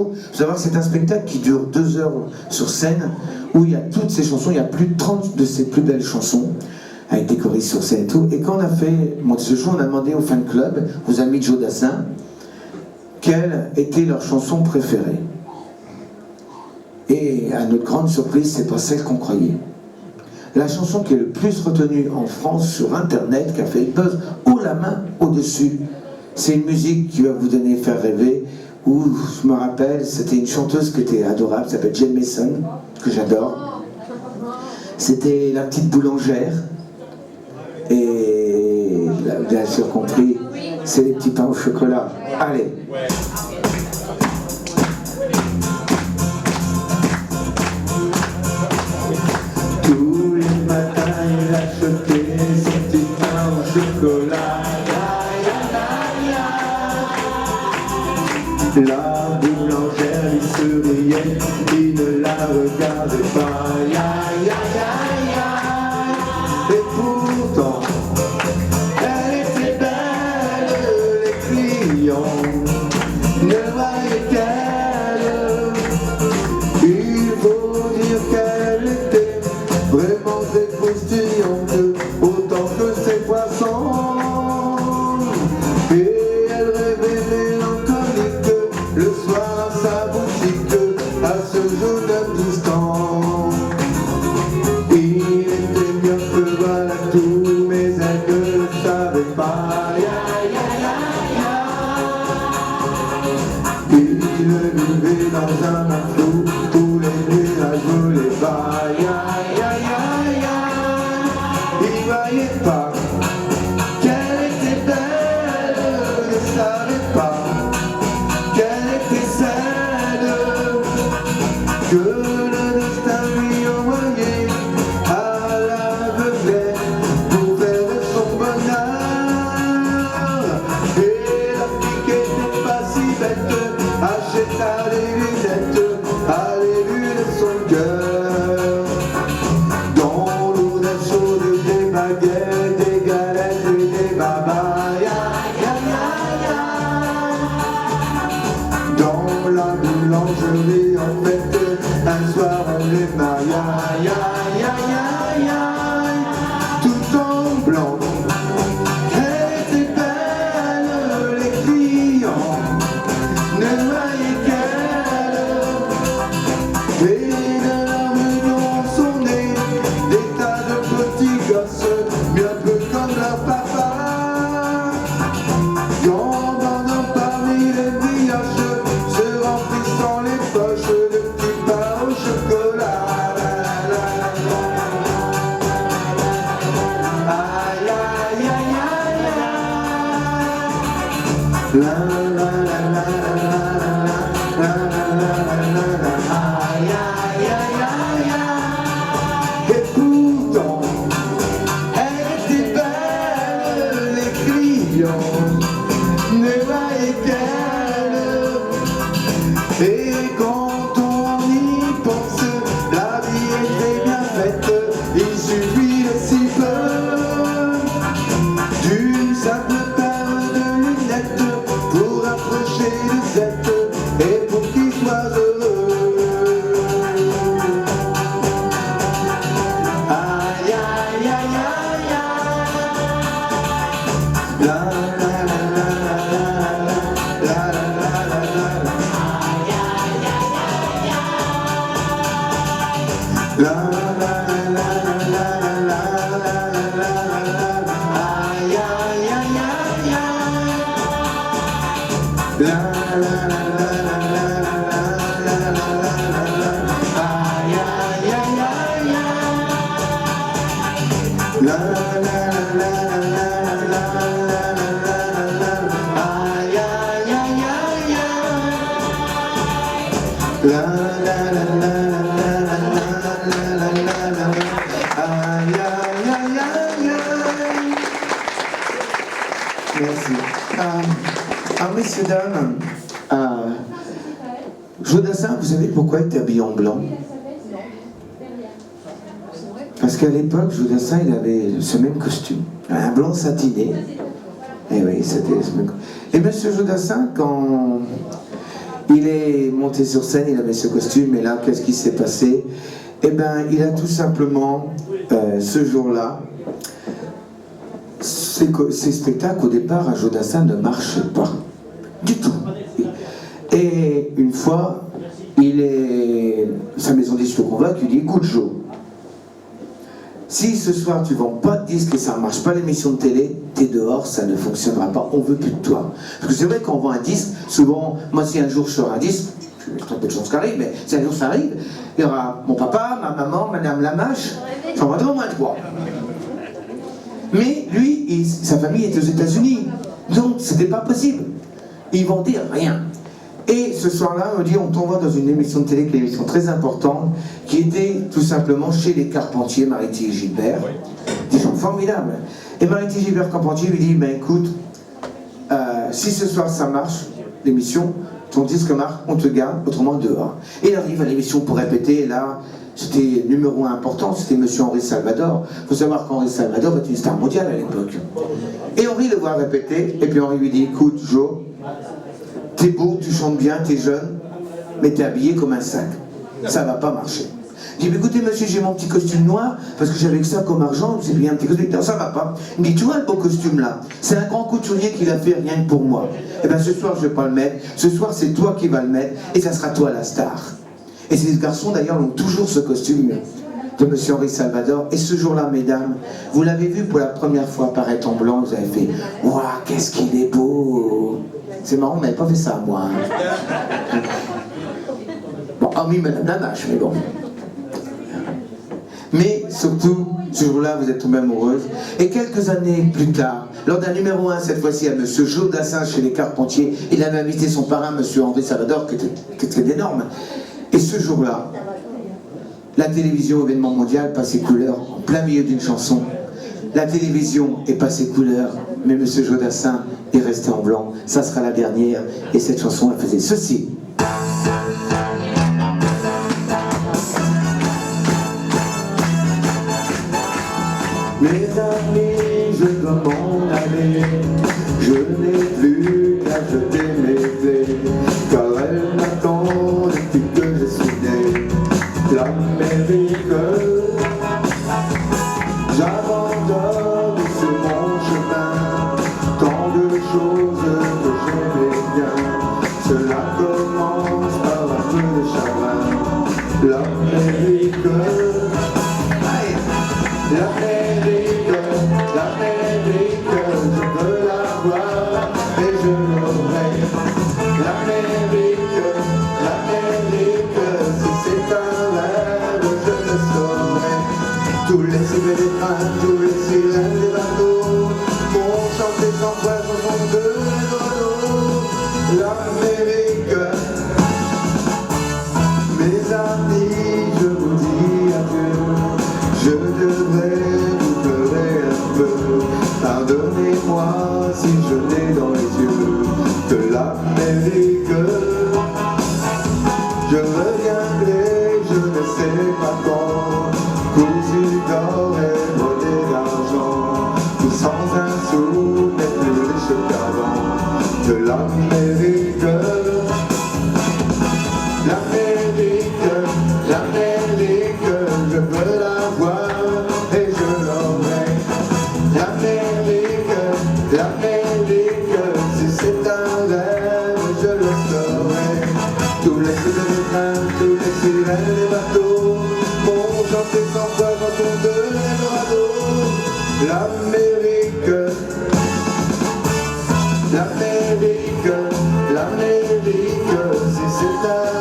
Il faut savoir que c'est un spectacle qui dure 2 heures sur scène, où il y a toutes ces chansons, il y a plus de 30 de ses plus belles chansons, avec des choristes sur scène et tout. Et quand on a fait ce show, on a demandé au fan club, aux amis de Joe Dassin, quelle était leur chanson préférée. Et à notre grande surprise, c'est pas celle qu'on croyait. La chanson qui est le plus retenue en France sur Internet, qui a fait le buzz haut la main au-dessus, c'est une musique qui va vous donner, faire rêver, où je me rappelle, c'était une chanteuse qui était adorable, qui s'appelle Jane Mason, que j'adore. C'était la petite boulangère, et bien sûr compris, c'est les petits pains au chocolat. Allez. Tous les matins, il achetait ses petits pains au chocolat. La boulangère lui souriait, il ne la regardait pas. Et pourtant, elle était belle, les clients ne voyaient qu'elle. Il faut dire qu'elle était vraiment découstillante, autant que ses poissons. Et elle rêvait mélancolique le soir à sa boutique, à ce jeune homme distant. Il était bien que voilà tout, mais elle ne le savait pas. Il vivait dans un manteau, tous les nuages volaient bas. Il voyait pas qu'elle était belle, ne savait pas qu'elle était celle que le destin lui envoyait à l'aveuglette pour faire de son bonheur. Et la fille qui était pas si bête acheta des lunettes à l'élu de son cœur. Dans l'odeur chaude des baguettes, des galettes et des babas. Dans la boulangerie, en fait, un soir on les maille, tout en blanc. Elle était belle, les clients ne voyaient qu'elle. Et de leur mignon son nez, des tas de petits gosses, bien peu comme leur papa. Gambardant parmi les brioches, se remplissant les poches de petits pains au chocolat. Aïe, aïe, aïe, aïe, aïe. La la la la la la la la. Aïe, aïe, aïe, aïe, aïe. Et pourtant, elle était belle, les clients ne voyaient qu'elle. Et quand on y pense, la vie était bien faite, il suffit de si peu d'une simple paire de lunettes pour approcher de cette et pour qu'il soit heureux. Aïe, aïe, aïe, aïe, aïe. La la la la la la la la la. La la la la la la la la. Aïe, aïe, aïe, aïe, aïe. La la la la la la la la. Aïe, aïe, aïe, aïe, aïe. La la la la la la la. Aïe, aïe, aïe, aïe, aïe. La la la la la. Aïe, aïe, aïe, aïe, aïe. Merci. Alors, messieurs, dames, Joe Dassin, vous savez pourquoi il était habillé en blanc? Parce qu'à l'époque, Joe Dassin, il avait ce même costume, un blanc satiné. Et oui, c'était ce même. Et monsieur Joe Dassin, quand il est monté sur scène, il avait ce costume, et là, qu'est-ce qui s'est passé? Eh bien, il a tout simplement, ce jour-là, ces spectacles, au départ, à Jodassin, ne marchaient pas. Du tout. Et une fois, sa maison de disques le convoque, il dit, écoute Joe, si ce soir tu vends pas de disques et ça ne marche pas l'émission de télé, t'es dehors, ça ne fonctionnera pas, on veut plus de toi. Parce que c'est vrai qu'on vend un disque, souvent, moi si un jour je sors un disque, je vais très peu de choses qui arrivent, mais si un jour ça arrive, il y aura mon papa, ma maman, madame Lamache, j'en vendrai au moins 3. Mais lui, sa famille était aux États-Unis, donc c'était pas possible. Il vendait rien. Et ce soir-là, on dit, on t'envoie dans une émission de télé, qui est une émission très importante, qui était tout simplement chez les Carpentiers, Mariti et Gilbert, des gens formidables. Et Mariti et Gilbert Carpentier lui dit, ben écoute, si ce soir ça marche, l'émission, ton disque marche, on te garde, autrement dehors. Et il arrive à l'émission pour répéter, et là, c'était numéro 1 important, c'était Monsieur Henri Salvador. Il faut savoir qu'Henri Salvador était une star mondiale à l'époque. Et Henri le voit répéter, et puis Henri lui dit, écoute, Joe, t'es beau, tu chantes bien, t'es jeune, mais t'es habillé comme un sac. Ça va pas marcher. Il dit, écoutez monsieur, j'ai mon petit costume noir, parce que j'avais que ça comme argent, j'ai payé un petit costume, non, ça va pas. Il me dit, tu vois le beau costume là, c'est un grand couturier qui l'a fait rien que pour moi. Eh bien ce soir je vais pas le mettre, ce soir c'est toi qui vas le mettre, et ça sera toi la star. Et ces garçons d'ailleurs ont toujours ce costume de monsieur Henri Salvador, et ce jour-là, mesdames, vous l'avez vu pour la première fois apparaître en blanc, vous avez fait, waouh, qu'est-ce qu'il est beau. C'est marrant, on n'avait pas fait ça, moi. Hein. Bon, hormis madame Lamache, mais bon. Mais surtout, ce jour-là, vous êtes tombée amoureuse. Et quelques années plus tard, lors d'un numéro 1, cette fois-ci à monsieur Jodassin chez les Carpentiers, il avait invité son parrain, monsieur Henri Salvador, qui était énorme. Et ce jour-là, la télévision événement mondial passait couleur en plein milieu d'une chanson. La télévision est passée couleur, mais monsieur Jodassin est resté en blanc. Ça sera la dernière, et cette chanson, elle faisait ceci. Mes amis, je dois m'en aller, je n'ai plus qu'à jeter mes clés, car elle m'attend depuis que je suis né. L'Amérique, j'abandonne sur mon chemin, tant de choses que j'aimais bien, cela commence par un peu de chagrin. L'Amérique, l'Amérique, je veux la voir et je l'aurai. L'Amérique, si c'est un rêve, je le saurai. Tous les sirènes des trains, tous les sirènes des bateaux vont chanter sans foi, chanson de l'oiseau. L'Amérique, mes amis, je vous dis adieu. Je devrais vous pleurer un peu. Pardonnez-moi si je n'ai dans les yeux que l'Amérique. Je reviendrai, je ne sais pas quand, cousu d'or et brodé d'argent, tout sans un sou, mais plus riche qu'avant. De l'Amérique, l'Amérique, l'Amérique, je veux la voir et je l'aurai. L'Amérique, si c'est un rêve, je le saurai. Tous les sirènes des trains, tous les sirènes des bateaux vont chanter sans foi, chanson de l'Eldorado. L'Amérique, l'Amérique, si c'est un